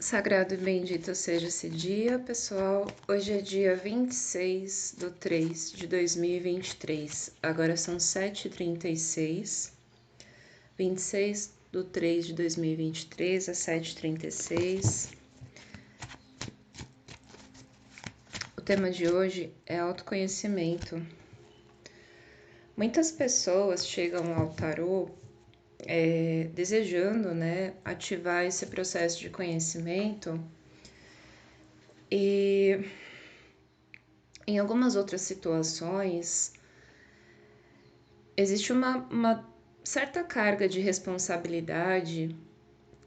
Sagrado e bendito seja esse dia, pessoal. Hoje é dia 26/3/2023. Agora são 7h36. 26/3/2023 às 7h36. O tema de hoje é autoconhecimento. Muitas pessoas chegam ao tarô desejando, ativar esse processo de conhecimento, e em algumas outras situações existe uma certa carga de responsabilidade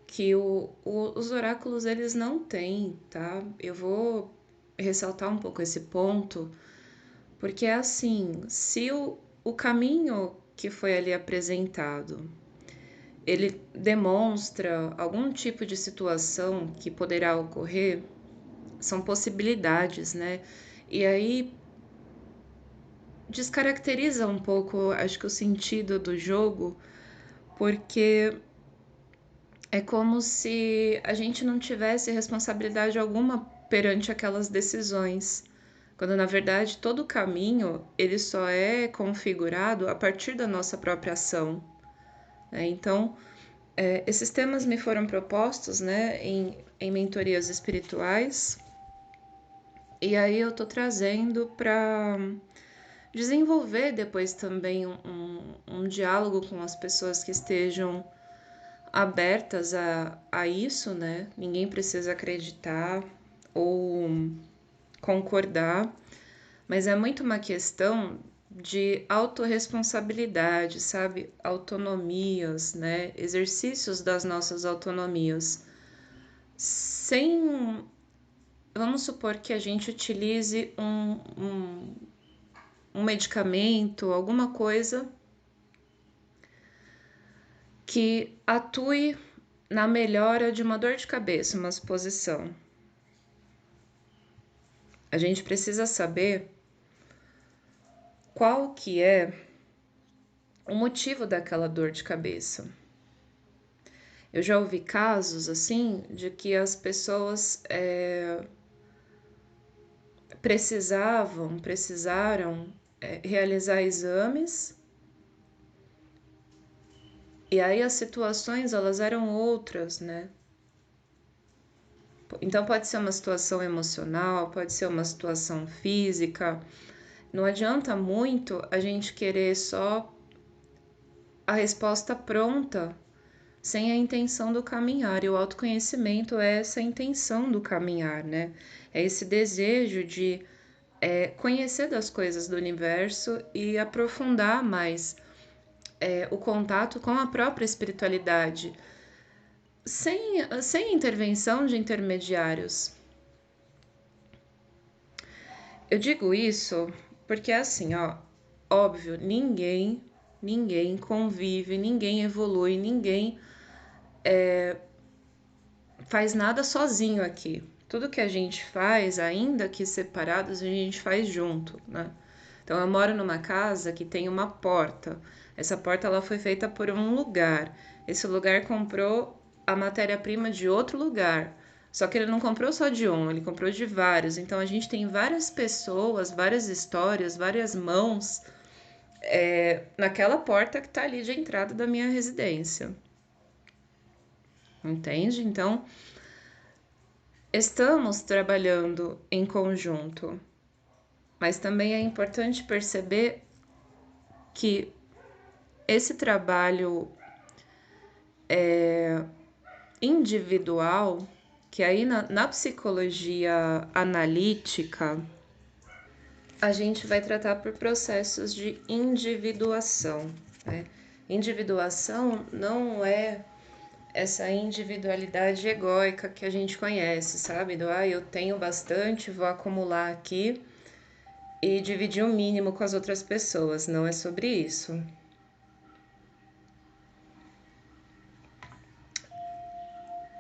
que os oráculos eles não têm, tá? Eu vou ressaltar um pouco esse ponto, porque é assim, se o caminho que foi ali apresentado ele demonstra algum tipo de situação que poderá ocorrer, são possibilidades, né? E aí descaracteriza um pouco, acho que o sentido do jogo, porque é como se a gente não tivesse responsabilidade alguma perante aquelas decisões, quando na verdade todo o caminho ele só é configurado a partir da nossa própria ação, né? Então, esses temas me foram propostos, né, em mentorias espirituais, e aí eu tô trazendo para desenvolver depois também um diálogo com as pessoas que estejam abertas a isso, né? Ninguém precisa acreditar ou concordar, mas é muito uma questão de autorresponsabilidade, sabe? Autonomias, né? Exercícios das nossas autonomias. Sem. Vamos supor que a gente utilize um medicamento, alguma coisa que atue na melhora de uma dor de cabeça, uma suposição. A gente precisa saber qual que é o motivo daquela dor de cabeça. Eu já ouvi casos assim de que as pessoas precisaram realizar exames, e aí as situações elas eram outras, né? Então pode ser uma situação emocional, pode ser uma situação física. Não adianta muito a gente querer só a resposta pronta, sem a intenção do caminhar. E o autoconhecimento é essa intenção do caminhar, né? É esse desejo de conhecer das coisas do universo e aprofundar mais o contato com a própria espiritualidade, sem intervenção de intermediários. Eu digo isso porque assim, ó, óbvio, ninguém convive, ninguém evolui, ninguém faz nada sozinho aqui. Tudo que a gente faz, ainda que separados, a gente faz junto, né? Então eu moro numa casa que tem uma porta. Essa porta ela foi feita por um lugar. Esse lugar comprou a matéria-prima de outro lugar. Só que ele não comprou só de um, ele comprou de vários. Então a gente tem várias pessoas, várias histórias, várias mãos naquela porta que tá ali de entrada da minha residência. Entende? Então, estamos trabalhando em conjunto, mas também é importante perceber que esse trabalho individual, que aí na psicologia analítica, a gente vai tratar por processos de individuação, né? Individuação não é essa individualidade egóica que a gente conhece, sabe? Eu tenho bastante, vou acumular aqui e dividir o mínimo com as outras pessoas. Não é sobre isso.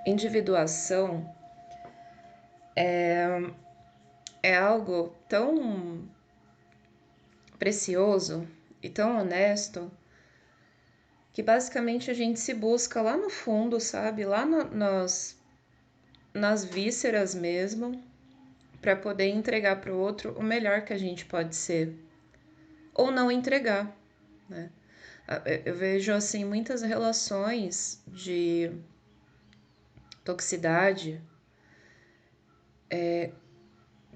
Individuação é algo tão precioso e tão honesto que basicamente a gente se busca lá no fundo, sabe? Lá nas vísceras mesmo, para poder entregar para o outro o melhor que a gente pode ser, ou não entregar, né? Eu vejo assim muitas relações de toxicidade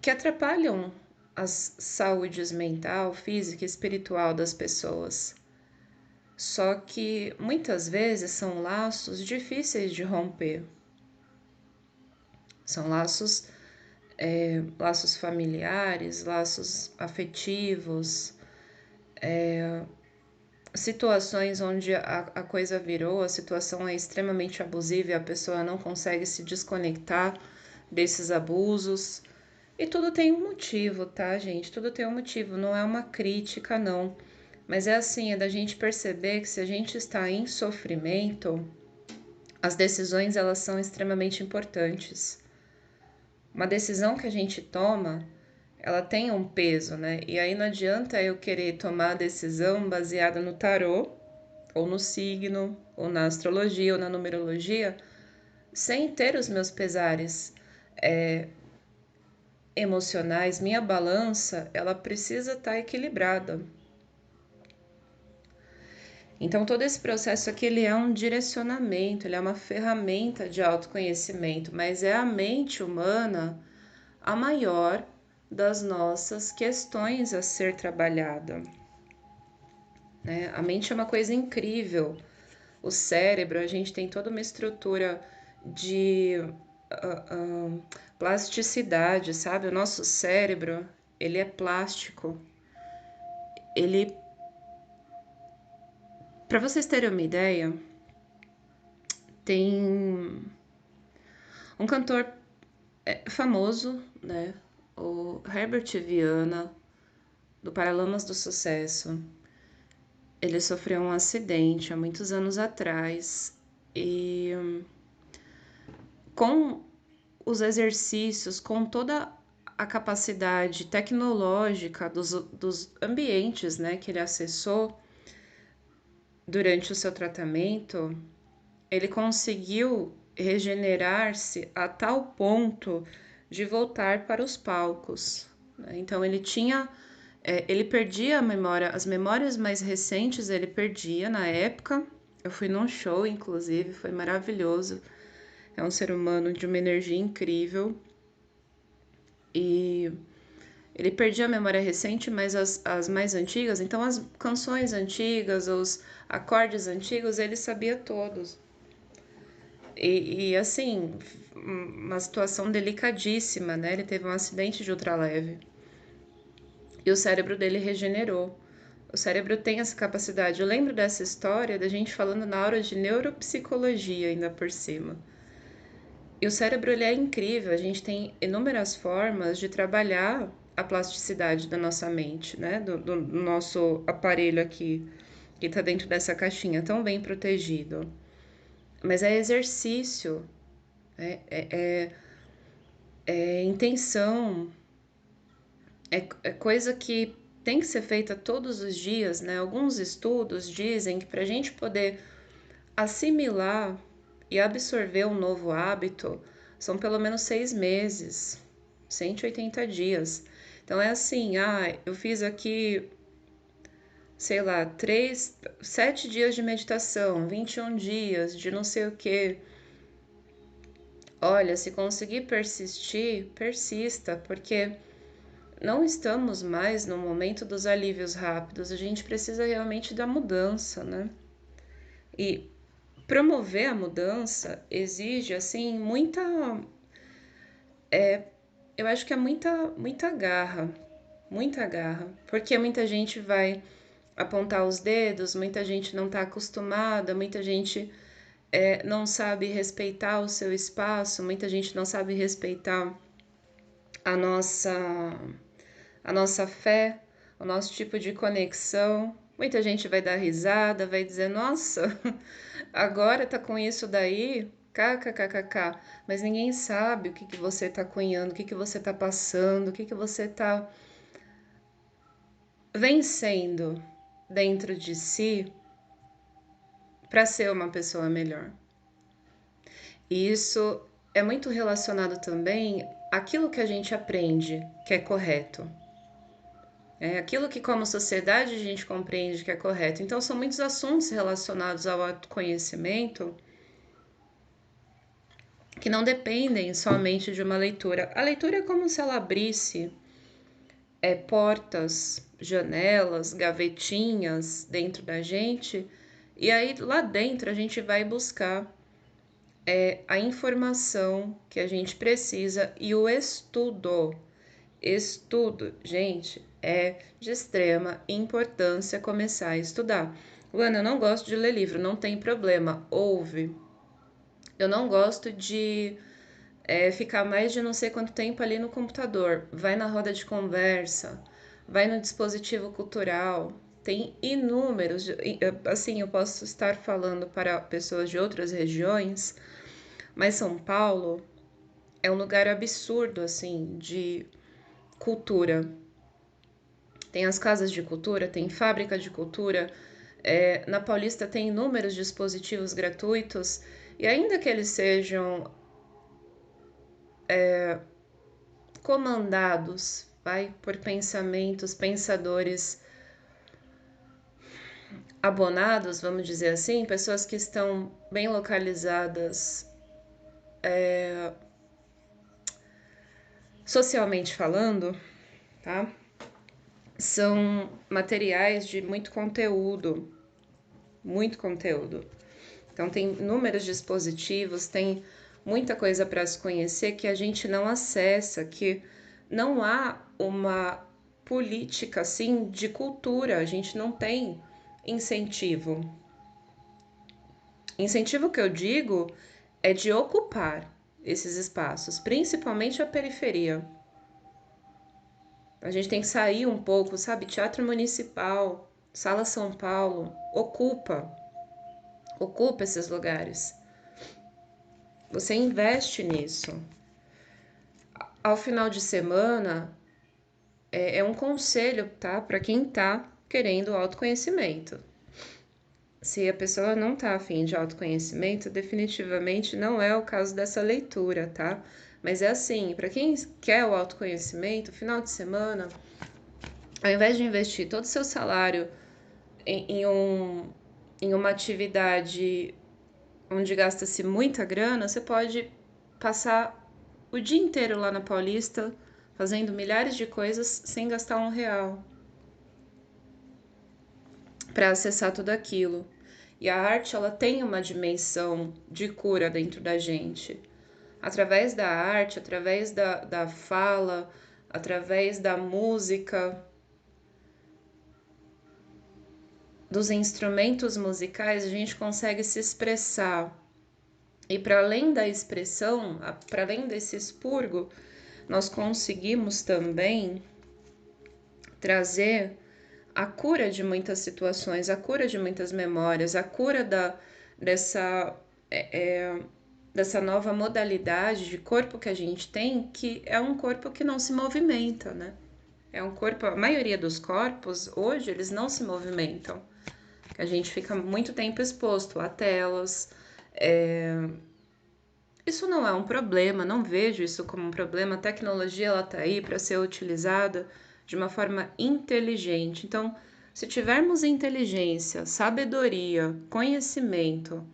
que atrapalham as saúdes mental, física e espiritual das pessoas. Só que muitas vezes são laços difíceis de romper. São laços familiares, laços afetivos, situações onde a coisa virou, a situação é extremamente abusiva e a pessoa não consegue se desconectar desses abusos. E tudo tem um motivo, tá, gente? Tudo tem um motivo, não é uma crítica, não. Mas é assim, é da gente perceber que se a gente está em sofrimento, as decisões elas são extremamente importantes. Uma decisão que a gente toma, ela tem um peso, né? E aí não adianta eu querer tomar a decisão baseada no tarô, ou no signo, ou na astrologia, ou na numerologia, sem ter os meus pesares emocionais. Minha balança, ela precisa estar equilibrada. Então, todo esse processo aqui, ele é um direcionamento, ele é uma ferramenta de autoconhecimento, mas é a mente humana a maior das nossas questões a ser trabalhada, né? A mente é uma coisa incrível. O cérebro, a gente tem toda uma estrutura de plasticidade, sabe? O nosso cérebro, ele é plástico. Ele, para vocês terem uma ideia, tem um cantor famoso, né? O Herbert Viana, do Paralamas do Sucesso. Ele sofreu um acidente há muitos anos atrás e com os exercícios, com toda a capacidade tecnológica dos ambientes, né, que ele acessou durante o seu tratamento, ele conseguiu regenerar-se a tal ponto de voltar para os palcos, né? Então ele perdia a memória, as memórias mais recentes ele perdia na época. Eu fui num show, inclusive, foi maravilhoso. É um ser humano de uma energia incrível. E ele perdia a memória recente, mas as mais antigas, então as canções antigas, os acordes antigos, ele sabia todos. E assim, uma situação delicadíssima, né? Ele teve um acidente de ultraleve. E o cérebro dele regenerou. O cérebro tem essa capacidade. Eu lembro dessa história da gente falando na aula de neuropsicologia ainda por cima. E o cérebro ele é incrível, a gente tem inúmeras formas de trabalhar a plasticidade da nossa mente, né? Do nosso aparelho aqui, que está dentro dessa caixinha tão bem protegido. Mas é exercício, é intenção, é coisa que tem que ser feita todos os dias, né? Alguns estudos dizem que para a gente poder assimilar e absorver um novo hábito são pelo menos 6 meses, 180 dias. Então é assim, eu fiz aqui, sei lá, 7 dias de meditação, 21 dias de não sei o quê. Olha, se conseguir persistir, persista, porque não estamos mais no momento dos alívios rápidos, a gente precisa realmente da mudança, né? E promover a mudança exige, assim, eu acho que é muita garra, porque muita gente vai apontar os dedos, muita gente não está acostumada, muita gente não sabe respeitar o seu espaço, muita gente não sabe respeitar a nossa, a nossa fé, o nosso tipo de conexão. Muita gente vai dar risada, vai dizer, nossa, agora tá com isso daí, kkkk, mas ninguém sabe o que que você tá cunhando, o que que você tá passando, o que que você tá vencendo dentro de si para ser uma pessoa melhor. E isso é muito relacionado também àquilo que a gente aprende que é correto. É aquilo que, como sociedade, a gente compreende que é correto. Então, são muitos assuntos relacionados ao autoconhecimento que não dependem somente de uma leitura. A leitura é como se ela abrisse portas, janelas, gavetinhas dentro da gente, e aí lá dentro a gente vai buscar a informação que a gente precisa e o estudo. Estudo, gente, é de extrema importância começar a estudar. Luana, eu não gosto de ler livro, não tem problema, ouve. Eu não gosto de ficar mais de não sei quanto tempo ali no computador. Vai na roda de conversa, vai no dispositivo cultural. Tem inúmeros, assim, eu posso estar falando para pessoas de outras regiões, mas São Paulo é um lugar absurdo, assim, de cultura. Tem as casas de cultura, tem fábrica de cultura. Na Paulista tem inúmeros dispositivos gratuitos, e ainda que eles sejam comandados, vai, por pensamentos, pensadores abonados, vamos dizer assim, pessoas que estão bem localizadas socialmente falando, tá? São materiais de muito conteúdo, muito conteúdo. Então tem inúmeros dispositivos, tem muita coisa para se conhecer que a gente não acessa, que não há uma política assim de cultura, a gente não tem incentivo. Incentivo que eu digo é de ocupar esses espaços, principalmente a periferia. A gente tem que sair um pouco, sabe? Teatro Municipal, Sala São Paulo, ocupa esses lugares. Você investe nisso. Ao final de semana, é um conselho, tá? Para quem tá querendo autoconhecimento. Se a pessoa não tá afim de autoconhecimento, definitivamente não é o caso dessa leitura, tá? Mas é assim, para quem quer o autoconhecimento, final de semana, ao invés de investir todo o seu salário em uma atividade onde gasta-se muita grana, você pode passar o dia inteiro lá na Paulista fazendo milhares de coisas sem gastar R$ 1 para acessar tudo aquilo. E a arte, ela tem uma dimensão de cura dentro da gente. Através da arte, através da fala, através da música, dos instrumentos musicais, a gente consegue se expressar. E para além da expressão, para além desse expurgo, nós conseguimos também trazer a cura de muitas situações, a cura de muitas memórias, a cura dessa, dessa nova modalidade de corpo que a gente tem, que é um corpo que não se movimenta, né? É um corpo, a maioria dos corpos hoje eles não se movimentam. A gente fica muito tempo exposto a telas. Isso não é um problema, não vejo isso como um problema. A tecnologia ela tá aí para ser utilizada de uma forma inteligente. Então, se tivermos inteligência, sabedoria, conhecimento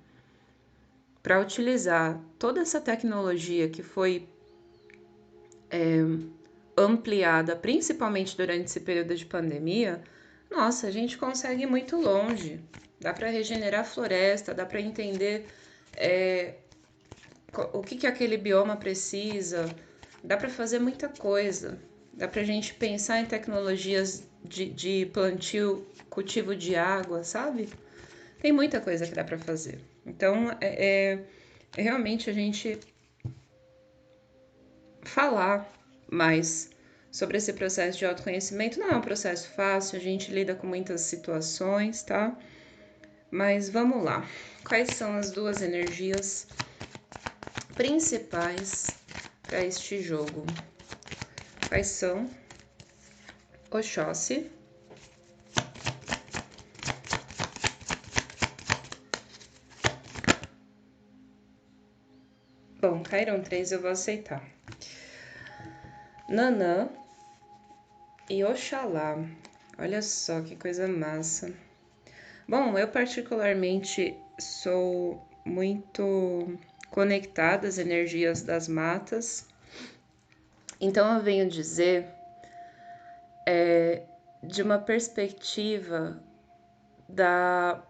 para utilizar toda essa tecnologia que foi ampliada, principalmente durante esse período de pandemia, nossa, a gente consegue ir muito longe. Dá para regenerar a floresta, dá para entender o que aquele bioma precisa, dá para fazer muita coisa. Dá para a gente pensar em tecnologias de plantio, cultivo de água, sabe? Tem muita coisa que dá para fazer. Então, realmente a gente falar mais sobre esse processo de autoconhecimento. Não é um processo fácil, a gente lida com muitas situações, tá? Mas vamos lá. Quais são as duas energias principais para este jogo? Quais são? Oxóssi, Bom, caíram 3, eu vou aceitar. Nanã e Oxalá. Olha só que coisa massa. Bom, eu particularmente sou muito conectada às energias das matas. Então eu venho dizer de uma perspectiva da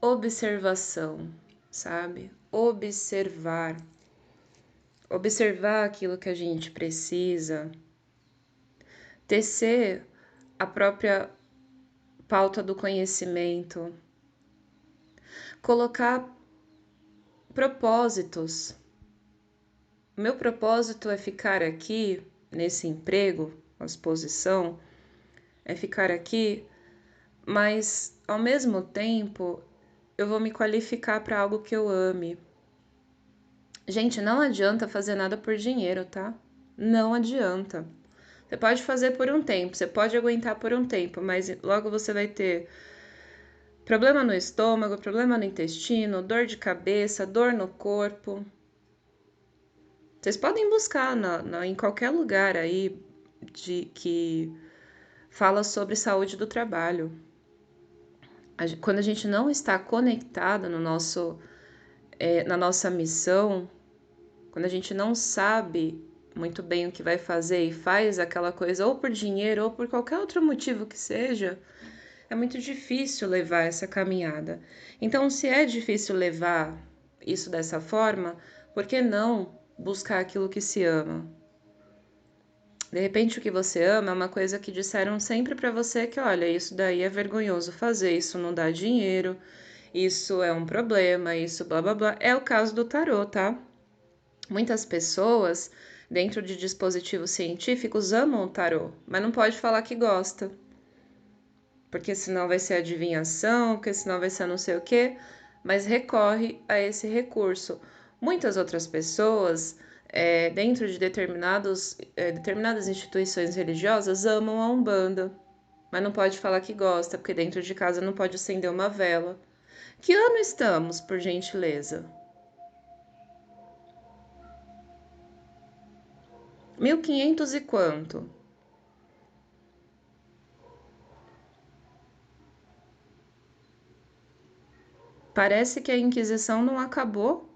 observação, sabe? Observar aquilo que a gente precisa, tecer a própria pauta do conhecimento, colocar propósitos. O meu propósito é ficar aqui nesse emprego, a exposição, é ficar aqui, mas ao mesmo tempo eu vou me qualificar para algo que eu ame. Gente, não adianta fazer nada por dinheiro, tá? Não adianta. Você pode fazer por um tempo, você pode aguentar por um tempo, mas logo você vai ter problema no estômago, problema no intestino, dor de cabeça, dor no corpo. Vocês podem buscar em qualquer lugar aí que fala sobre saúde do trabalho. Quando a gente não está conectada na nossa missão, quando a gente não sabe muito bem o que vai fazer e faz aquela coisa ou por dinheiro ou por qualquer outro motivo que seja, é muito difícil levar essa caminhada. Então, se é difícil levar isso dessa forma, por que não buscar aquilo que se ama? De repente, o que você ama é uma coisa que disseram sempre pra você que, olha, isso daí é vergonhoso fazer, isso não dá dinheiro, isso é um problema, isso blá blá blá. É o caso do tarô, tá? Muitas pessoas, dentro de dispositivos científicos, amam o tarô, mas não pode falar que gosta. Porque senão vai ser adivinhação, porque senão vai ser não sei o quê, mas recorre a esse recurso. Muitas outras pessoas, dentro de determinadas instituições religiosas, amam a Umbanda, mas não pode falar que gosta, porque dentro de casa não pode acender uma vela. Que ano estamos, por gentileza? 1500 e quanto? Parece que a Inquisição não acabou.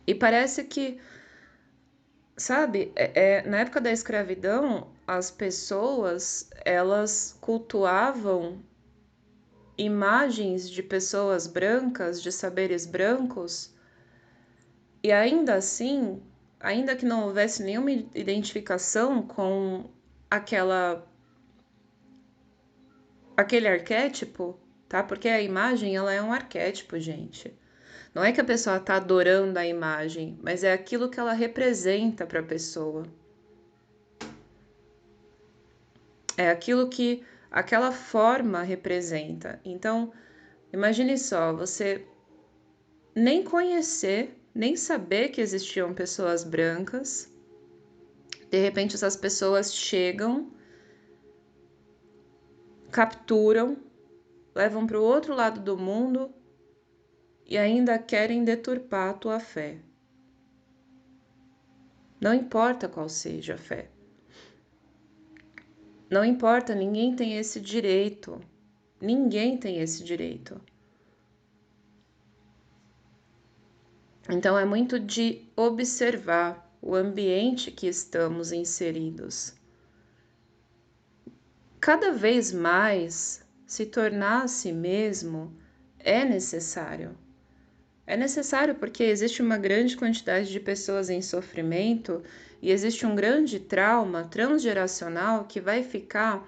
E parece que, sabe, na época da escravidão, as pessoas, elas cultuavam imagens de pessoas brancas, de saberes brancos, e ainda assim, ainda que não houvesse nenhuma identificação com aquela aquele arquétipo, tá? Porque a imagem, ela é um arquétipo, gente. Não é que a pessoa tá adorando a imagem, mas é aquilo que ela representa para a pessoa. É aquilo que aquela forma representa. Então, imagine só, você nem conhecer, nem saber que existiam pessoas brancas. De repente, essas pessoas chegam, capturam, levam para o outro lado do mundo e ainda querem deturpar a tua fé. Não importa qual seja a fé. Não importa, ninguém tem esse direito. Ninguém tem esse direito. Então é muito de observar o ambiente que estamos inseridos. Cada vez mais se tornar a si mesmo é necessário. É necessário porque existe uma grande quantidade de pessoas em sofrimento e existe um grande trauma transgeracional que vai ficar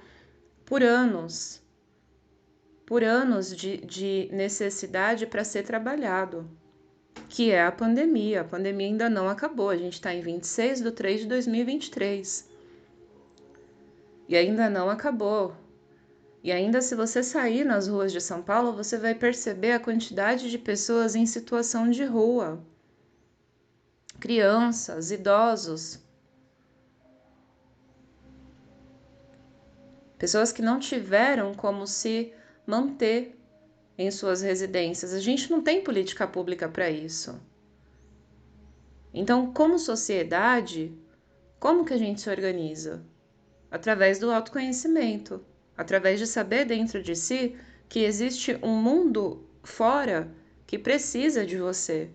por anos de necessidade para ser trabalhado, que é a pandemia. A pandemia ainda não acabou, a gente está em 26/3/2023 e ainda não acabou. E ainda se você sair nas ruas de São Paulo, você vai perceber a quantidade de pessoas em situação de rua. Crianças, idosos, pessoas que não tiveram como se manter, em suas residências. A gente não tem política pública para isso. Então, como sociedade, como que a gente se organiza? Através do autoconhecimento, através de saber dentro de si que existe um mundo fora que precisa de você.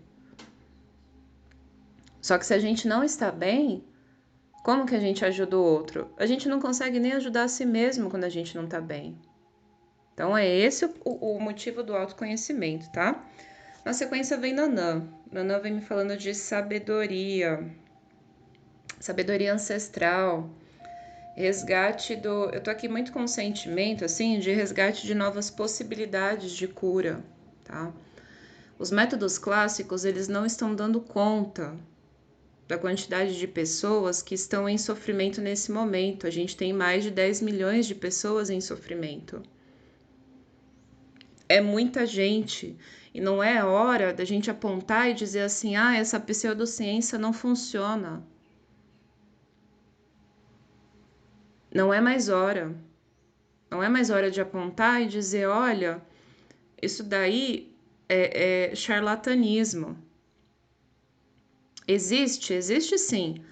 Só que se a gente não está bem, como que a gente ajuda o outro? A gente não consegue nem ajudar a si mesmo quando a gente não está bem. Então é esse o motivo do autoconhecimento, tá? Na sequência vem Nanã. Nanã vem me falando de sabedoria, sabedoria ancestral, resgate do... Eu tô aqui muito com um sentimento, assim, de resgate de novas possibilidades de cura, tá? Os métodos clássicos, eles não estão dando conta da quantidade de pessoas que estão em sofrimento nesse momento. A gente tem mais de 10 milhões de pessoas em sofrimento. É muita gente. E não é hora da gente apontar e dizer assim, ah, essa pseudociência não funciona. Não é mais hora. Não é mais hora de apontar e dizer, olha, isso daí é charlatanismo. Existe sim.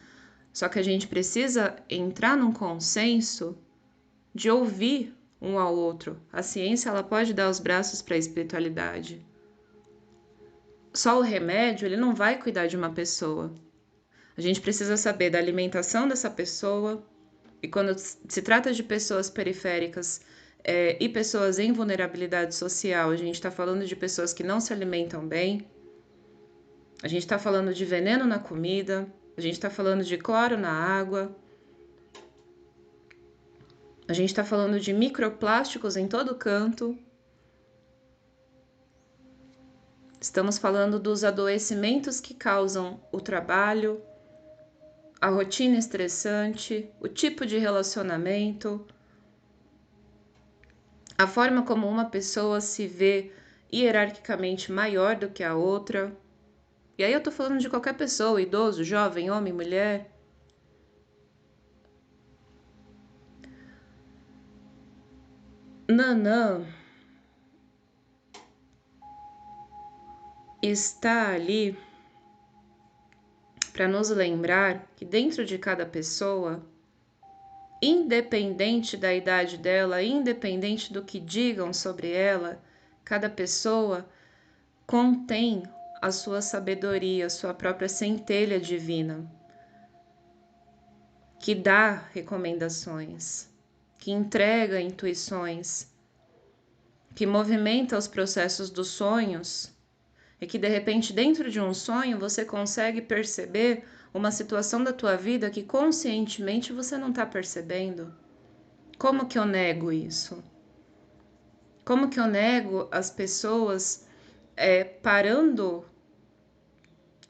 Só que a gente precisa entrar num consenso de ouvir um ao outro. A ciência, ela pode dar os braços para a espiritualidade. Só o remédio, ele não vai cuidar de uma pessoa. A gente precisa saber da alimentação dessa pessoa. E quando se trata de pessoas periféricas e pessoas em vulnerabilidade social, a gente está falando de pessoas que não se alimentam bem. A gente está falando de veneno na comida. A gente está falando de cloro na água. A gente está falando de microplásticos em todo canto. Estamos falando dos adoecimentos que causam o trabalho, a rotina estressante, o tipo de relacionamento, a forma como uma pessoa se vê hierarquicamente maior do que a outra. E aí eu tô falando de qualquer pessoa, idoso, jovem, homem, mulher. Nanã está ali para nos lembrar que dentro de cada pessoa, independente da idade dela, independente do que digam sobre ela, cada pessoa contém a sua sabedoria, a sua própria centelha divina, que dá recomendações, que entrega intuições, que movimenta os processos dos sonhos e que de repente dentro de um sonho você consegue perceber uma situação da tua vida que conscientemente você não está percebendo. Como que eu nego isso? Como que eu nego as pessoas parando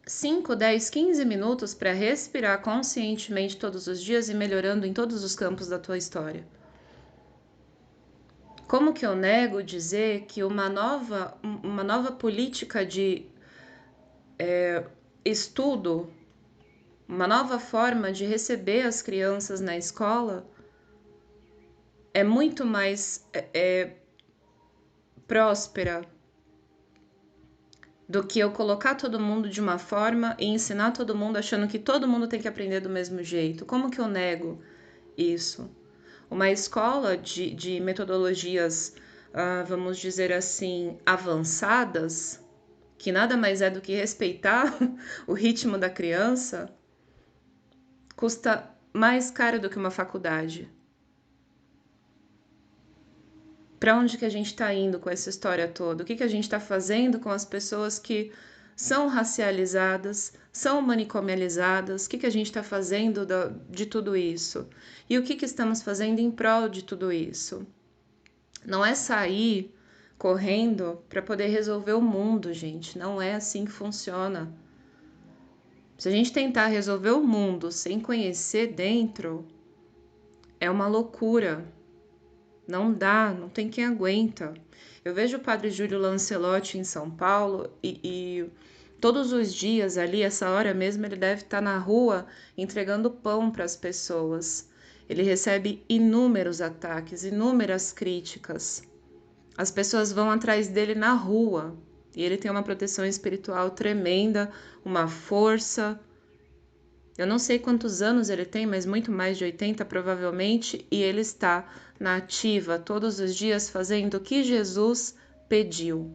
5, 10, 15 minutos para respirar conscientemente todos os dias e melhorando em todos os campos da tua história? Como que eu nego dizer que uma nova política de estudo, uma nova forma de receber as crianças na escola é muito mais próspera do que eu colocar todo mundo de uma forma e ensinar todo mundo achando que todo mundo tem que aprender do mesmo jeito? Como que eu nego isso? Uma escola de metodologias, vamos dizer assim, avançadas, que nada mais é do que respeitar o ritmo da criança, custa mais caro do que uma faculdade. Para onde que a gente está indo com essa história toda? O que a gente está fazendo com as pessoas que são racializadas, são manicomializadas? O que a gente está fazendo de tudo isso? E o que estamos fazendo em prol de tudo isso? Não é sair correndo para poder resolver o mundo, gente. Não é assim que funciona. Se a gente tentar resolver o mundo sem conhecer dentro, é uma loucura. Não dá, não tem quem aguenta. Eu vejo o padre Júlio Lancelotti em São Paulo e todos os dias ali, essa hora mesmo, ele deve estar na rua entregando pão para as pessoas. Ele recebe inúmeros ataques, inúmeras críticas. As pessoas vão atrás dele na rua. E ele tem uma proteção espiritual tremenda, uma força. Eu não sei quantos anos ele tem, mas muito mais de 80 provavelmente. E ele está na ativa todos os dias fazendo o que Jesus pediu.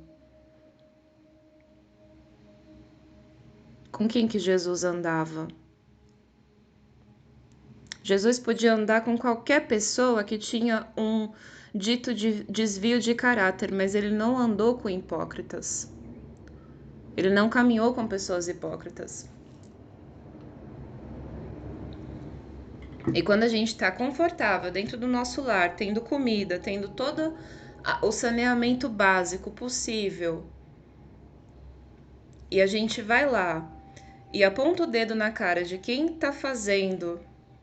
Com quem que Jesus andava? Jesus podia andar com qualquer pessoa que tinha um dito desvio de caráter, mas ele não andou com hipócritas. Ele não caminhou com pessoas hipócritas. E quando a gente está confortável dentro do nosso lar, tendo comida, tendo todo o saneamento básico possível, e a gente vai lá e aponta o dedo na cara de quem está fazendo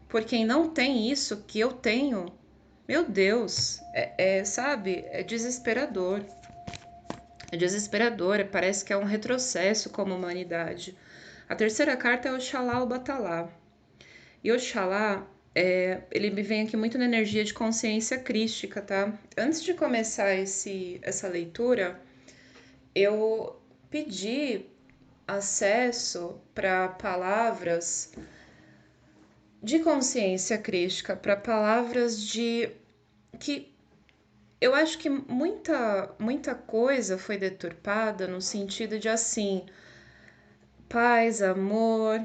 por quem não tem isso que eu tenho, meu Deus, sabe, é desesperador. É desesperador, parece que é um retrocesso como humanidade. A terceira carta é Oxalá o Batalá. E Oxalá, ele me vem aqui muito na energia de consciência crística, tá? Antes de começar essa leitura, eu pedi acesso para palavras de consciência crística, para palavras de que eu acho que muita coisa foi deturpada no sentido de assim, paz, amor,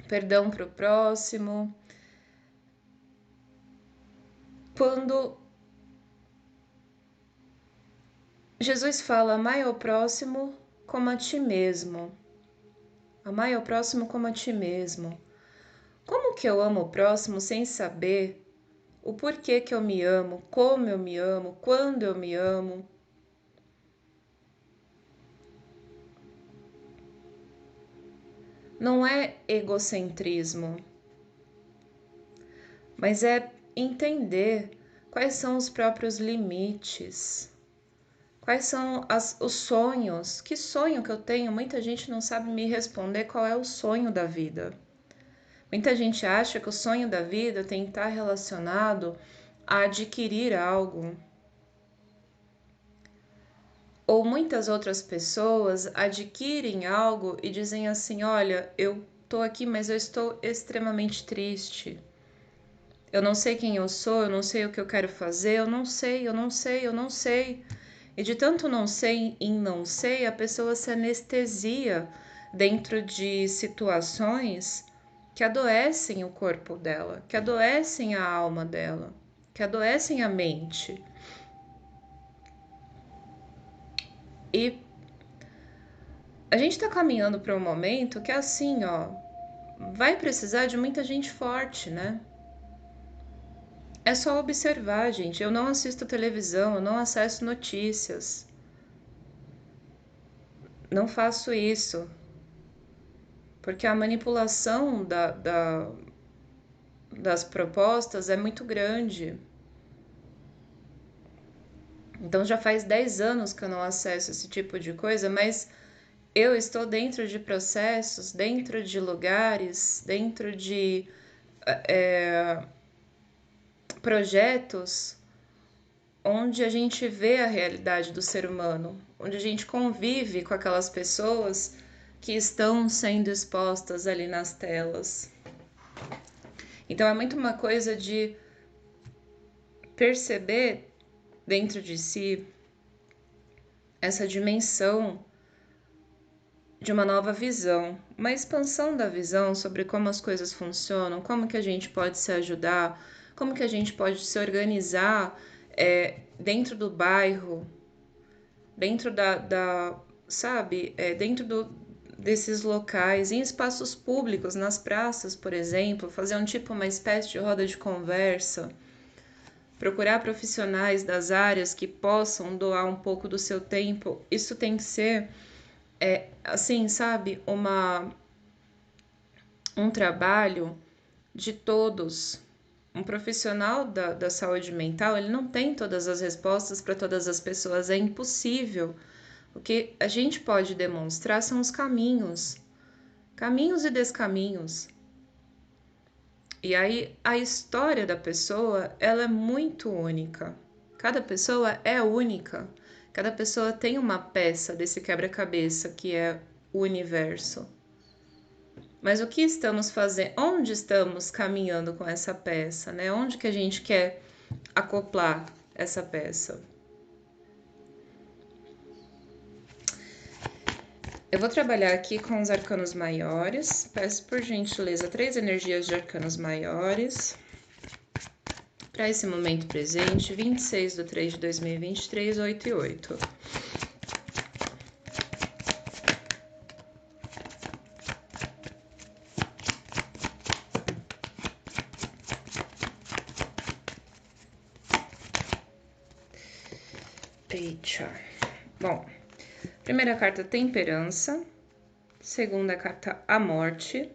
perdão para o próximo. Quando Jesus fala, amai ao próximo como a ti mesmo. Amai ao próximo como a ti mesmo. Como que eu amo o próximo sem saber o porquê que eu me amo, como eu me amo, quando eu me amo? Não é egocentrismo, mas é entender quais são os próprios limites, quais são os sonhos. Que sonho que eu tenho? Muita gente não sabe me responder qual é o sonho da vida. Muita gente acha que o sonho da vida tem que estar relacionado a adquirir algo. Ou muitas outras pessoas adquirem algo e dizem assim, olha, eu tô aqui, mas eu estou extremamente triste. Eu não sei quem eu sou, eu não sei o que eu quero fazer, eu não sei. E de tanto não sei em não sei, a pessoa se anestesia dentro de situações que adoecem o corpo dela, que adoecem a alma dela, que adoecem a mente. E a gente tá caminhando para um momento que é assim, ó, vai precisar de muita gente forte, né? É só observar, gente. Eu não assisto televisão, eu não acesso notícias. Não faço isso. Porque a manipulação das propostas é muito grande. Então já faz 10 anos que eu não acesso esse tipo de coisa, mas eu estou dentro de processos, dentro de lugares, dentro de projetos onde a gente vê a realidade do ser humano, onde a gente convive com aquelas pessoas que estão sendo expostas ali nas telas. Então é muito uma coisa de perceber dentro de si essa dimensão de uma nova visão, uma expansão da visão sobre como as coisas funcionam, como que a gente pode se ajudar, como que a gente pode se organizar dentro do bairro, dentro sabe, desses locais, em espaços públicos, nas praças, por exemplo, fazer uma espécie de roda de conversa, procurar profissionais das áreas que possam doar um pouco do seu tempo. Isso tem que ser, assim, sabe, um trabalho de todos. Um profissional da saúde mental, ele não tem todas as respostas para todas as pessoas, é impossível. O que a gente pode demonstrar são os caminhos e descaminhos. E aí a história da pessoa, ela é muito única. Cada pessoa é única. Cada pessoa tem uma peça desse quebra-cabeça que é o universo. Mas o que estamos fazendo? Onde estamos caminhando com essa peça, né? Onde que a gente quer acoplar essa peça? Eu vou trabalhar aqui com os arcanos maiores. Peço por gentileza 3 energias de arcanos maiores para esse momento presente, 26/3/2023, 8 e 8. Eita. Bom, primeira carta, temperança. Segunda carta, a morte.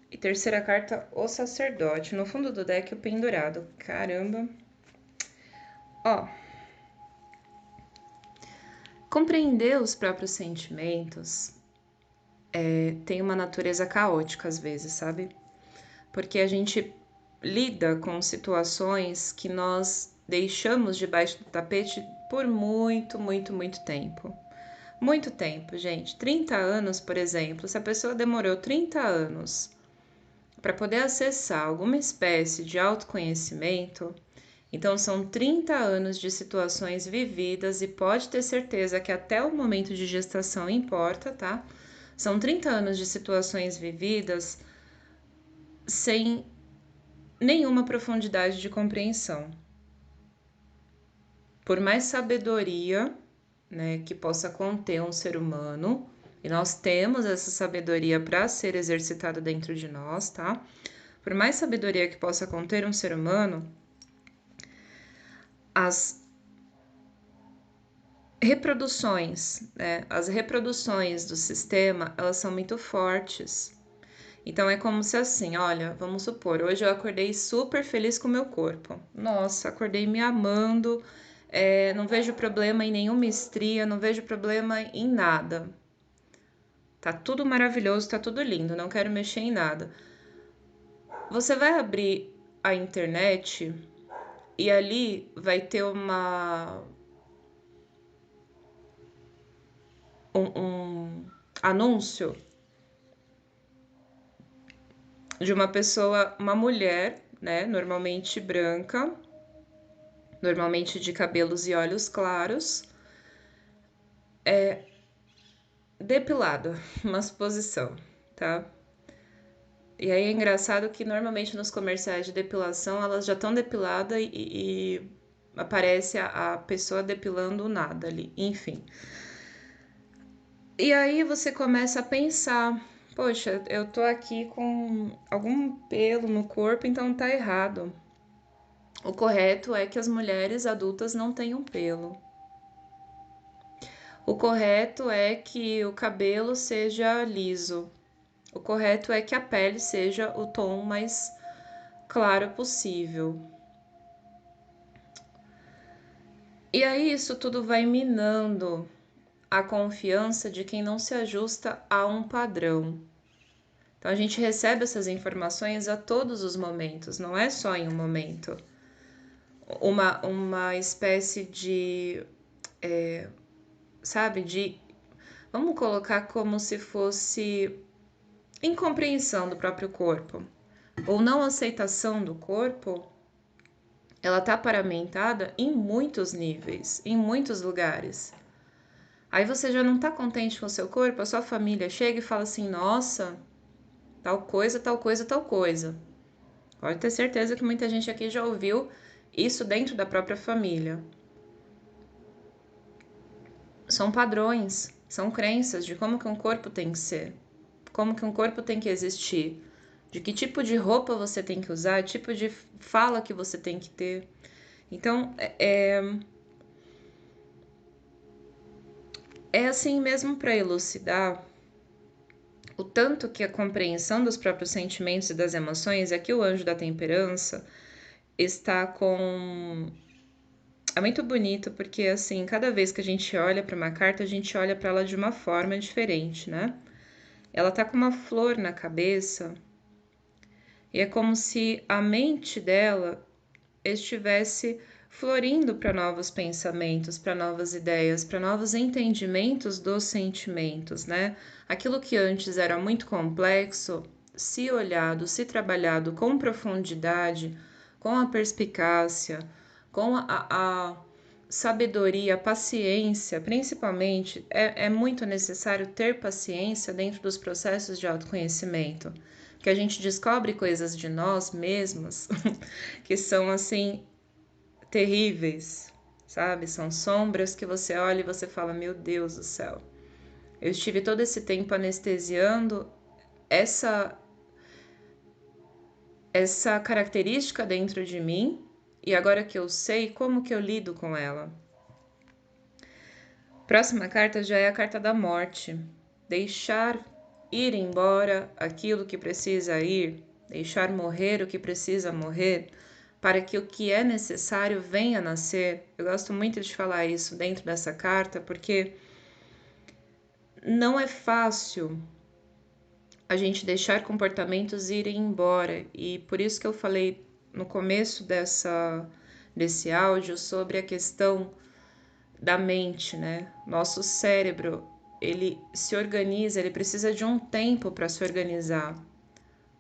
E terceira carta, o sacerdote. No fundo do deck, o pendurado. Caramba. Ó. Compreender os próprios sentimentos tem uma natureza caótica às vezes, sabe? Porque a gente lida com situações que nós deixamos debaixo do tapete por muito, muito, muito tempo. Muito tempo, gente. 30 anos, por exemplo, se a pessoa demorou 30 anos para poder acessar alguma espécie de autoconhecimento, então são 30 anos de situações vividas e pode ter certeza que até o momento de gestação importa, tá? São 30 anos de situações vividas sem nenhuma profundidade de compreensão. Por mais sabedoria, né, que possa conter um ser humano, e nós temos essa sabedoria para ser exercitada dentro de nós, tá? Por mais sabedoria que possa conter um ser humano, as reproduções, né, as reproduções do sistema, elas são muito fortes. Então é como se assim, olha, vamos supor, hoje eu acordei super feliz com o meu corpo. Nossa, acordei me amando, não vejo problema em nenhuma estria, não vejo problema em nada. Tá tudo maravilhoso, tá tudo lindo, não quero mexer em nada. Você vai abrir a internet e ali vai ter um anúncio de uma pessoa, uma mulher, né, normalmente branca, normalmente de cabelos e olhos claros, depilada, uma suposição, tá? E aí é engraçado que normalmente nos comerciais de depilação elas já estão depiladas e aparece a pessoa depilando nada ali, enfim. E aí você começa a pensar, poxa, eu tô aqui com algum pelo no corpo, então tá errado. O correto é que as mulheres adultas não tenham pelo. O correto é que o cabelo seja liso. O correto é que a pele seja o tom mais claro possível. E aí isso tudo vai minando a confiança de quem não se ajusta a um padrão. Então a gente recebe essas informações a todos os momentos, não é só em um momento. Uma espécie de, sabe, vamos colocar como se fosse incompreensão do próprio corpo, ou não aceitação do corpo, ela tá paramentada em muitos níveis, em muitos lugares. Aí você já não tá contente com o seu corpo, a sua família chega e fala assim, nossa, tal coisa, tal coisa, tal coisa. Pode ter certeza que muita gente aqui já ouviu isso dentro da própria família. São padrões, são crenças de como que um corpo tem que ser, como que um corpo tem que existir, de que tipo de roupa você tem que usar, tipo de fala que você tem que ter. Então, é assim mesmo para elucidar o tanto que a compreensão dos próprios sentimentos e das emoções é que o anjo da temperança está com... É muito bonito porque, assim, cada vez que a gente olha para uma carta, a gente olha para ela de uma forma diferente, né? Ela tá com uma flor na cabeça e é como se a mente dela estivesse florindo para novos pensamentos, para novas ideias, para novos entendimentos dos sentimentos, né? Aquilo que antes era muito complexo, se olhado, se trabalhado com profundidade, com a perspicácia, com a sabedoria, a paciência, principalmente, é muito necessário ter paciência dentro dos processos de autoconhecimento, que a gente descobre coisas de nós mesmos que são assim terríveis, sabe? São sombras que você olha e você fala, meu Deus do céu. Eu estive todo esse tempo anestesiando essa característica dentro de mim e agora que eu sei, como que eu lido com ela? Próxima carta já é a carta da morte. Deixar ir embora aquilo que precisa ir, deixar morrer o que precisa morrer, para que o que é necessário venha a nascer. Eu gosto muito de falar isso dentro dessa carta, porque não é fácil a gente deixar comportamentos irem embora, e por isso que eu falei no começo desse áudio sobre a questão da mente, né? Nosso cérebro, ele se organiza, ele precisa de um tempo para se organizar.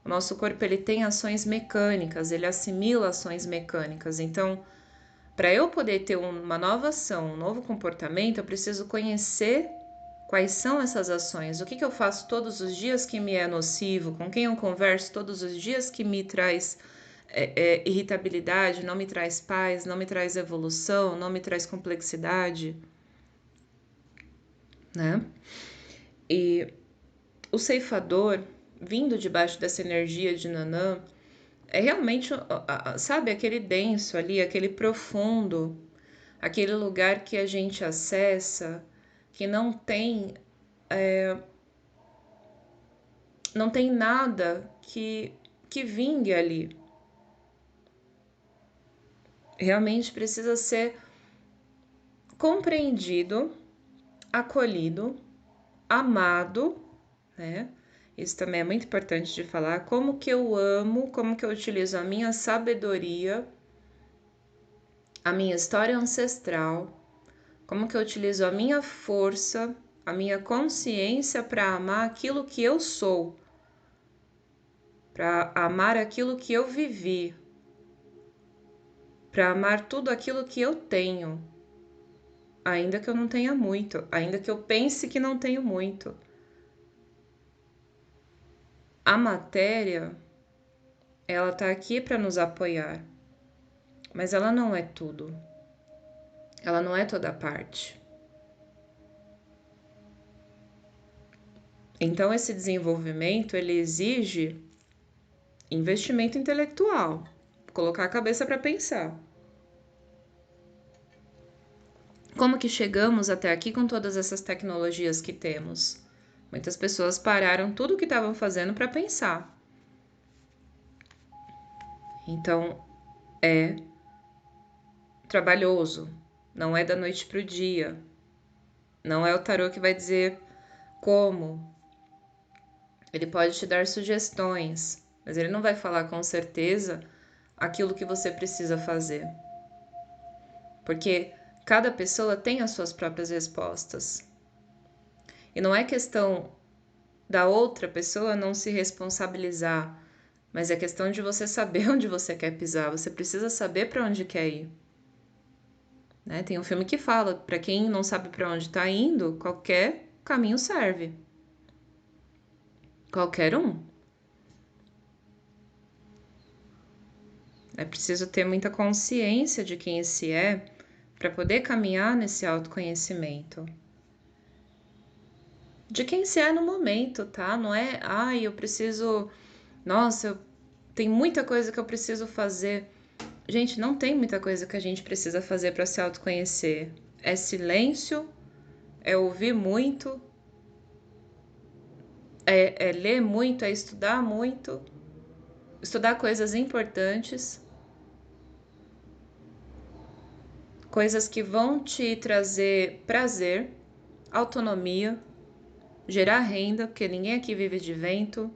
O nosso corpo, ele tem ações mecânicas, ele assimila ações mecânicas. Então, para eu poder ter uma nova ação, um novo comportamento, eu preciso conhecer quais são essas ações, o que eu faço todos os dias que me é nocivo, com quem eu converso todos os dias que me traz irritabilidade, não me traz paz, não me traz evolução, não me traz complexidade, né? E o ceifador, vindo debaixo dessa energia de Nanã, é realmente, sabe, aquele denso ali, aquele profundo, aquele lugar que a gente acessa, que não tem nada que vingue ali. Realmente precisa ser compreendido, acolhido, amado, né? Isso também é muito importante de falar. Como que eu amo, como que eu utilizo a minha sabedoria, a minha história ancestral, como que eu utilizo a minha força, a minha consciência para amar aquilo que eu sou, para amar aquilo que eu vivi, para amar tudo aquilo que eu tenho, ainda que eu não tenha muito, ainda que eu pense que não tenho muito. A matéria, ela tá aqui para nos apoiar, mas ela não é tudo. Ela não é toda parte. Então esse desenvolvimento, ele exige investimento intelectual, colocar a cabeça para pensar. Como que chegamos até aqui com todas essas tecnologias que temos? Muitas pessoas pararam tudo o que estavam fazendo para pensar. Então, é trabalhoso, não é da noite para o dia. Não é o tarô que vai dizer como. Ele pode te dar sugestões, mas ele não vai falar com certeza aquilo que você precisa fazer. Porque cada pessoa tem as suas próprias respostas. E não é questão da outra pessoa não se responsabilizar, mas é questão de você saber onde você quer pisar, você precisa saber para onde quer ir. Né? Tem um filme que fala, para quem não sabe para onde está indo, qualquer caminho serve. Qualquer um. É preciso ter muita consciência de quem se é para poder caminhar nesse autoconhecimento. De quem se é no momento, tá? Não é, eu preciso, nossa, tem muita coisa que eu preciso fazer. Gente, não tem muita coisa que a gente precisa fazer para se autoconhecer. É silêncio, é ouvir muito, é ler muito, é estudar muito, estudar coisas importantes, coisas que vão te trazer prazer, autonomia, gerar renda, porque ninguém aqui vive de vento.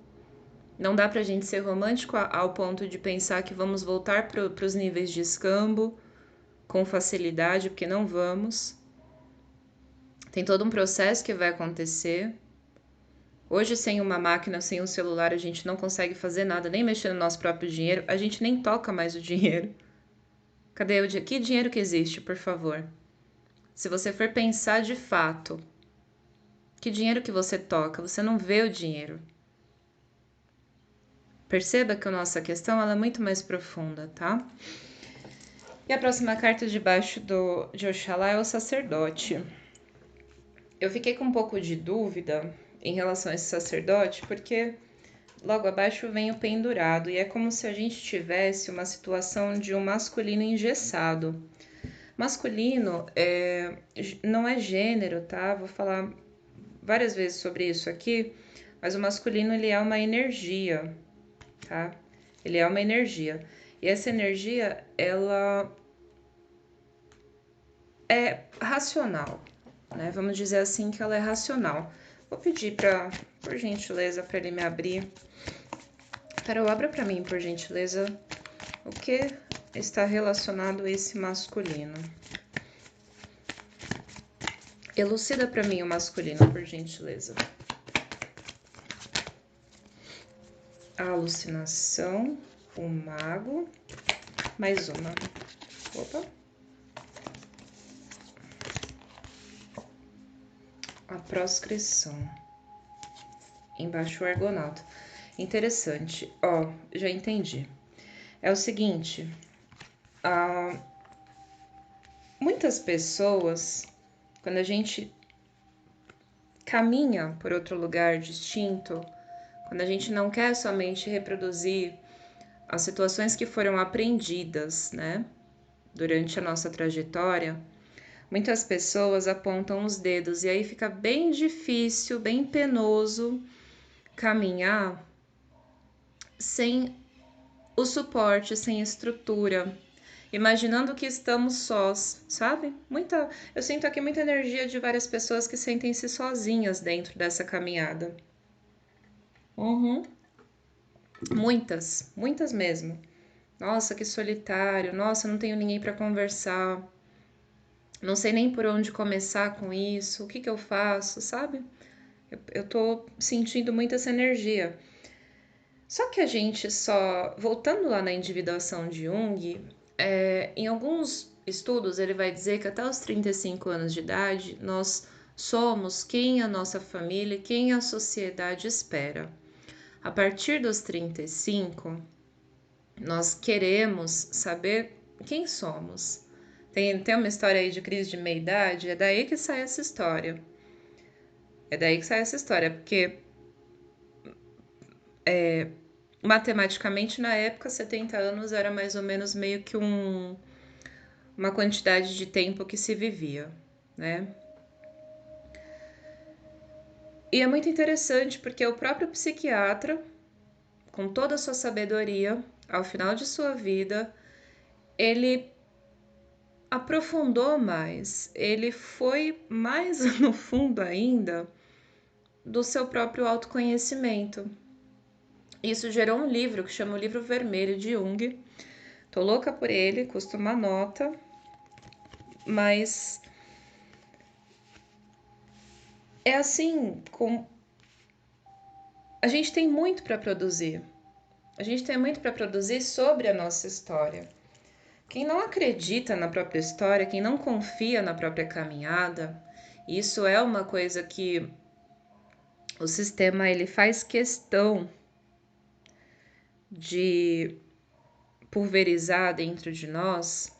Não dá pra gente ser romântico ao ponto de pensar que vamos voltar para os níveis de escambo. com facilidade, porque não vamos. Tem todo um processo que vai acontecer. Hoje, sem uma máquina, sem um celular, a gente não consegue fazer nada, nem mexer no nosso próprio dinheiro. A gente nem toca mais o dinheiro. Cadê o dinheiro? Que dinheiro que existe, por favor? Se você for pensar de fato, que dinheiro que você toca? Você não vê o dinheiro. Perceba que a nossa questão ela é muito mais profunda, tá? E a próxima carta debaixo de Oxalá é o sacerdote. Eu fiquei com um pouco de dúvida em relação a esse sacerdote, porque logo abaixo vem o pendurado, e é como se a gente tivesse uma situação de um masculino engessado. Masculino não é gênero, tá? Vou falar várias vezes sobre isso aqui, mas o masculino ele é uma energia, tá? Ele é uma energia. E essa energia, ela é racional, né? Vamos dizer assim que ela é racional. Vou pedir por gentileza, para ele me abrir. Carol, abra para mim, por gentileza, o que está relacionado a esse masculino. Elucida para mim o masculino, por gentileza. A alucinação, o mago, mais uma. Opa. A proscrição. Embaixo o argonauta. Interessante. Ó, já entendi. É o seguinte. Muitas pessoas, quando a gente caminha por outro lugar distinto, quando a gente não quer somente reproduzir as situações que foram aprendidas, né, durante a nossa trajetória, muitas pessoas apontam os dedos e aí fica bem difícil, bem penoso caminhar sem o suporte, sem estrutura, imaginando que estamos sós, sabe? Eu sinto aqui muita energia de várias pessoas que sentem-se sozinhas dentro dessa caminhada. Muitas mesmo. Nossa, que solitário. Nossa, não tenho ninguém para conversar. Não sei nem por onde começar com isso. O que eu faço, sabe? Eu tô sentindo muito essa energia. Só que a gente só, voltando lá na individuação de Jung, em alguns estudos ele vai dizer que até os 35 anos de idade nós somos quem a nossa família, quem a sociedade espera. A partir dos 35, nós queremos saber quem somos. Tem uma história aí de crise de meia-idade, é daí que sai essa história. É daí que sai essa história, porque matematicamente, na época, 70 anos era mais ou menos meio que uma quantidade de tempo que se vivia, né? E é muito interessante porque o próprio psiquiatra, com toda a sua sabedoria, ao final de sua vida, ele aprofundou mais, ele foi mais no fundo ainda do seu próprio autoconhecimento. Isso gerou um livro que chama o Livro Vermelho de Jung. Tô louca por ele, custa uma nota, mas é assim, a gente tem muito para produzir. A gente tem muito para produzir sobre a nossa história. Quem não acredita na própria história, quem não confia na própria caminhada, isso é uma coisa que o sistema ele faz questão de pulverizar dentro de nós,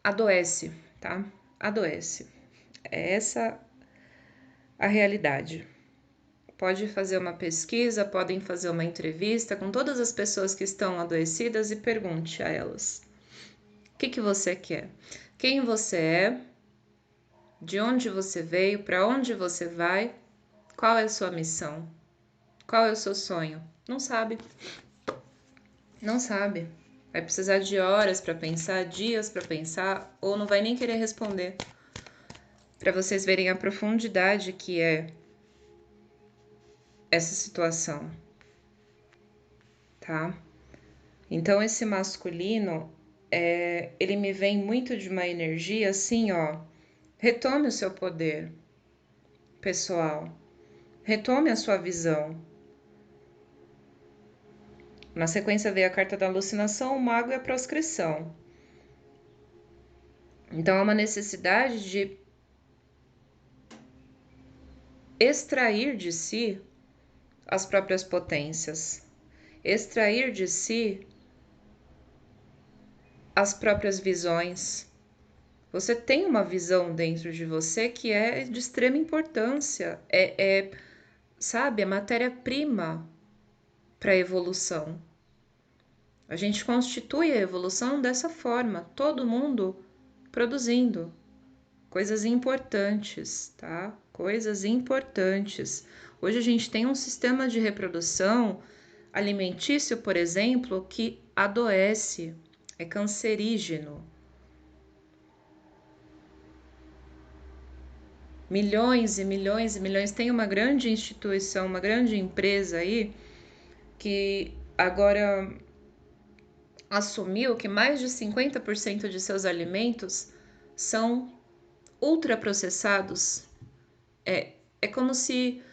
adoece, tá? Adoece. É essa a realidade. Pode fazer uma pesquisa, podem fazer uma entrevista com todas as pessoas que estão adoecidas e pergunte a elas: o que você quer? Quem você é? De onde você veio? Para onde você vai? Qual é a sua missão? Qual é o seu sonho? Não sabe. Não sabe. Vai precisar de horas para pensar, dias para pensar, ou não vai nem querer responder. Para vocês verem a profundidade que é essa situação, tá? Então esse masculino ele me vem muito de uma energia assim, ó, retome o seu poder pessoal, retome a sua visão. Na sequência veio a carta da alucinação, o mago e a proscrição. Então há uma necessidade de extrair de si as próprias potências, extrair de si as próprias visões. Você tem uma visão dentro de você que é de extrema importância, sabe, é matéria-prima para a evolução. A gente constitui a evolução dessa forma, todo mundo produzindo coisas importantes, tá? Coisas importantes. Hoje a gente tem um sistema de reprodução alimentício, por exemplo, que adoece, é cancerígeno. Milhões e milhões e milhões. Tem uma grande instituição, uma grande empresa aí que agora assumiu que mais de 50% de seus alimentos são ultraprocessados. É como se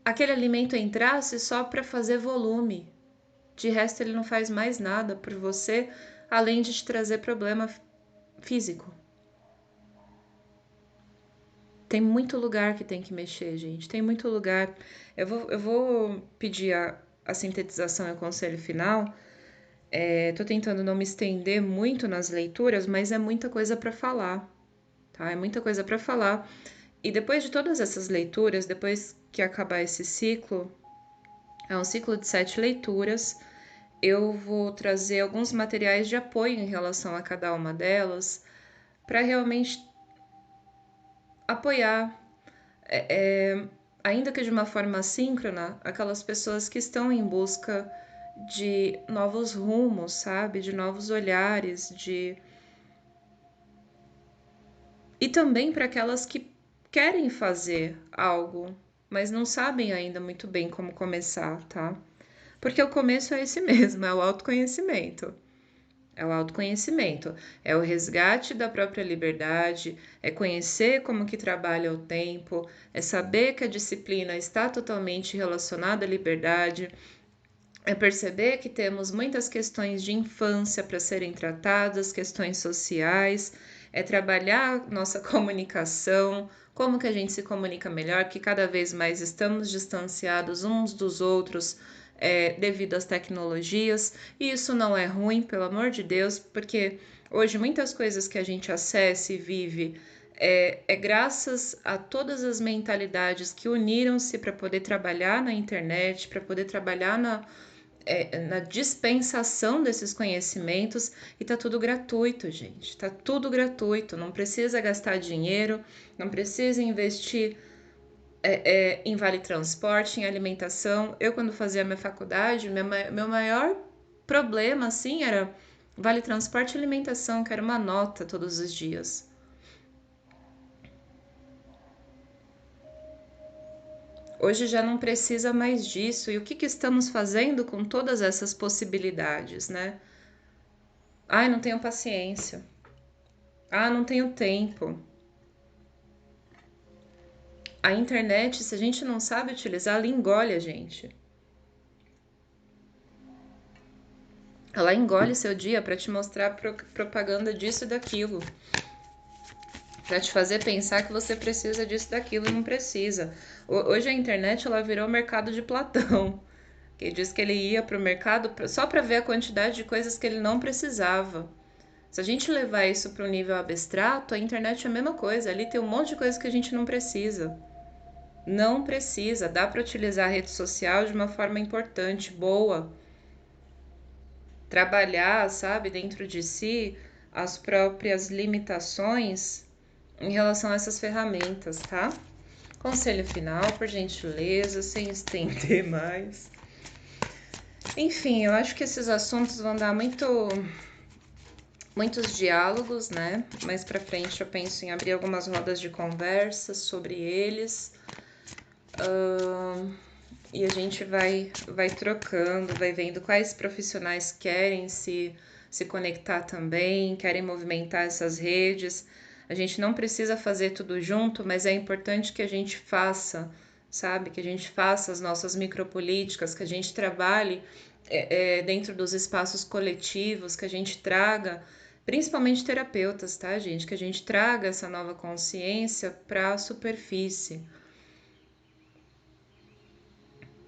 aquele alimento entrasse só para fazer volume. De resto, ele não faz mais nada por você, além de te trazer problema físico. Tem muito lugar que tem que mexer, gente. Tem muito lugar. Eu vou pedir a sintetização e o conselho final. Tô tentando não me estender muito nas leituras, mas é muita coisa para falar, tá? É muita coisa para falar. E depois de todas essas leituras, depois que acabar esse ciclo, é um ciclo de 7 leituras, eu vou trazer alguns materiais de apoio em relação a cada uma delas, para realmente apoiar, ainda que de uma forma assíncrona, aquelas pessoas que estão em busca de novos rumos, sabe? De novos olhares, e também para aquelas que querem fazer algo, mas não sabem ainda muito bem como começar, tá? Porque o começo é esse mesmo, é o autoconhecimento. É o autoconhecimento, é o resgate da própria liberdade, é conhecer como que trabalha o tempo, é saber que a disciplina está totalmente relacionada à liberdade, é perceber que temos muitas questões de infância para serem tratadas, questões sociais, é trabalhar nossa comunicação, como que a gente se comunica melhor, que cada vez mais estamos distanciados uns dos outros devido às tecnologias, e isso não é ruim, pelo amor de Deus, porque hoje muitas coisas que a gente acessa e vive é graças a todas as mentalidades que uniram-se para poder trabalhar na internet, para poder trabalhar na dispensação desses conhecimentos, e tá tudo gratuito, gente. Tá tudo gratuito, não precisa gastar dinheiro, não precisa investir em vale transporte, em alimentação. Eu, quando fazia minha faculdade, meu maior problema, assim, era vale transporte e alimentação, que era uma nota todos os dias. Hoje já não precisa mais disso. E o que estamos fazendo com todas essas possibilidades, né? Ai, não tenho paciência. Ah, não tenho tempo. A internet, se a gente não sabe utilizar, ela engole a gente. Ela engole seu dia para te mostrar propaganda disso e daquilo, para te fazer pensar que você precisa disso e daquilo e não precisa. Hoje a internet ela virou o mercado de Platão, que diz que ele ia para o mercado só para ver a quantidade de coisas que ele não precisava. Se a gente levar isso para um nível abstrato, a internet é a mesma coisa. Ali tem um monte de coisa que a gente não precisa. Não precisa, dá para utilizar a rede social de uma forma importante, boa. Trabalhar, sabe, dentro de si as próprias limitações em relação a essas ferramentas, tá? Conselho final, por gentileza, sem estender mais. Enfim, eu acho que esses assuntos vão dar muitos diálogos, né? Mais pra frente eu penso em abrir algumas rodas de conversa sobre eles. E a gente vai trocando, vai vendo quais profissionais querem se se conectar também, querem movimentar essas redes. A gente não precisa fazer tudo junto, mas é importante que a gente faça, sabe? Que a gente faça as nossas micropolíticas, que a gente trabalhe dentro dos espaços coletivos, que a gente traga, principalmente terapeutas, tá, gente? Que a gente traga essa nova consciência para a superfície.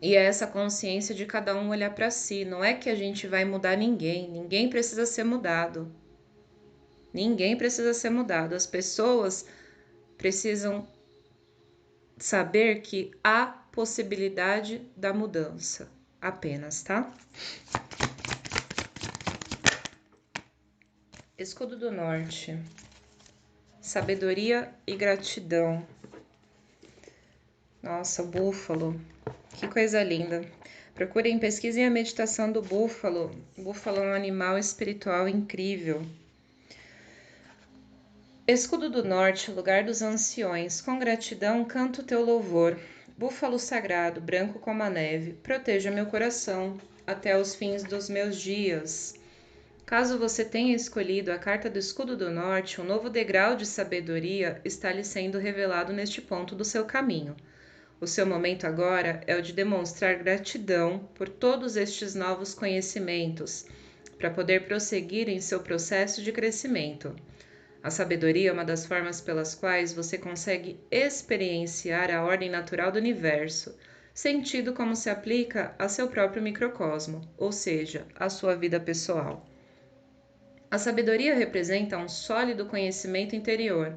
E é essa consciência de cada um olhar para si. Não é que a gente vai mudar ninguém, ninguém precisa ser mudado. Ninguém precisa ser mudado. As pessoas precisam saber que há possibilidade da mudança, apenas, tá? Escudo do Norte. Sabedoria e gratidão. Nossa, búfalo. Que coisa linda. Procurem, pesquisem a meditação do búfalo. O búfalo é um animal espiritual incrível. Escudo do Norte, lugar dos anciões, com gratidão canto teu louvor. Búfalo sagrado, branco como a neve, proteja meu coração até os fins dos meus dias. Caso você tenha escolhido a carta do Escudo do Norte, um novo degrau de sabedoria está lhe sendo revelado neste ponto do seu caminho. O seu momento agora é o de demonstrar gratidão por todos estes novos conhecimentos, para poder prosseguir em seu processo de crescimento. A sabedoria é uma das formas pelas quais você consegue experienciar a ordem natural do universo, sentido como se aplica a seu próprio microcosmo, ou seja, a sua vida pessoal. A sabedoria representa um sólido conhecimento interior,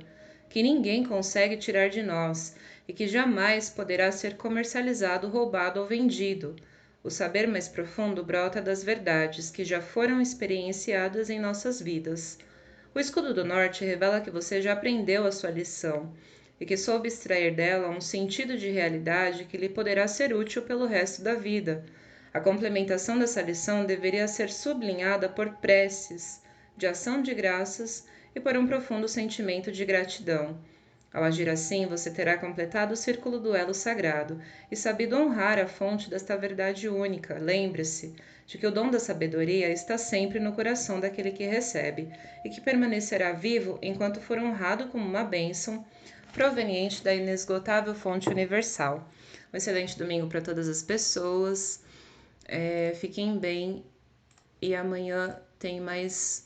que ninguém consegue tirar de nós e que jamais poderá ser comercializado, roubado ou vendido. O saber mais profundo brota das verdades que já foram experienciadas em nossas vidas. O Escudo do Norte revela que você já aprendeu a sua lição e que soube extrair dela um sentido de realidade que lhe poderá ser útil pelo resto da vida. A complementação dessa lição deveria ser sublinhada por preces, de ação de graças e por um profundo sentimento de gratidão. Ao agir assim, você terá completado o círculo do elo sagrado e sabido honrar a fonte desta verdade única. Lembre-se de que o dom da sabedoria está sempre no coração daquele que recebe e que permanecerá vivo enquanto for honrado como uma bênção proveniente da inesgotável fonte universal. Um excelente domingo para todas as pessoas. Fiquem bem e amanhã tem mais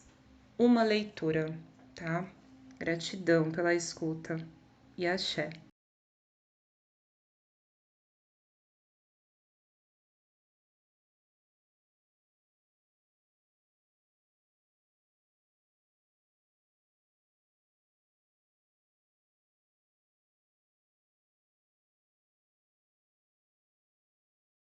uma leitura, tá? Gratidão pela escuta e axé.